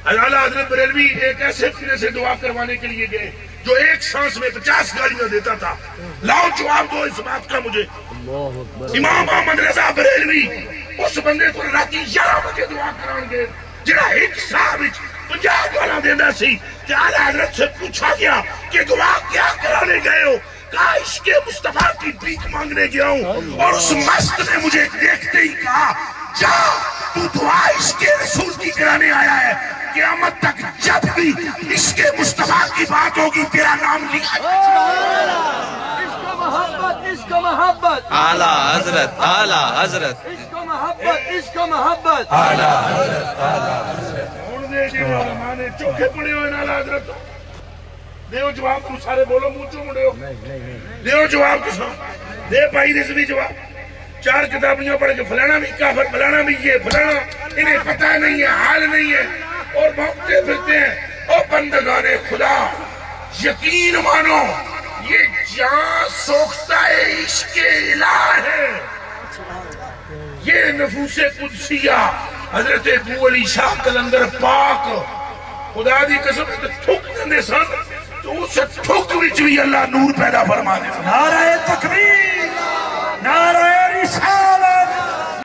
اعلیٰ حضرت بریلوی ایک ایسے پھرے سے دعا کروانے کے لیے گئے جو ایک سانس میں 50 گالیاں دیتا تھا. لاؤ جواب دو اس بات کا مجھے. امام احمد رضا بریلوی اس بندے کو راتی 11 بجے دعا کران گے جڑا ایک سال وچ 50 گالیاں دیندا سی. کہ اعلیٰ حضرت سے پوچھا گیا کہ دعا کیا کرانے گئے ہو؟ کہا عشق مصطفیٰ کی بھیک مانگنے گیا ہوں. اور اس مست نے مجھے دیکھتے ہی کہا جا تو دعا عشق رسول کی کرانے آیا ہے. قیامت تک جب بھی عشق مصطفیٰ کی بات ہوگی تیرا نام لکھا جائے. عشق و محبت، عشق و محبت، اعلیٰ حضرت، اعلیٰ حضرت، عشق و محبت، عشق و محبت، اعلیٰ حضرت، اعلیٰ حضرت. ہن دے جڑے علماء نے چوکھے پڑے ہوئے اعلیٰ حضرت دیو جواب. تو سارے بولو منہ چوں مڑے ہو. دیو جواب تو دے بھائی رضوی جواب. 4 کتابیاں پڑھ کے فلانا بھی کافر، فلانا بھی یہ، فلانا انہیں پتہ نہیں ہے، حال نہیں ہے اور بھوکتے پھرتے ہیں. او بندگان خدا یقین مانو یہ جان سوختہ عشق الہ ہے. یہ نفوس قدسیہ حضرت ابو علی شاہ قلندر پاک خدا دی قسم تھک دے سن تو اس تھک وچ بھی اللہ نور پیدا فرما دے. نعرہ تکبیر، نعرہ رسالت.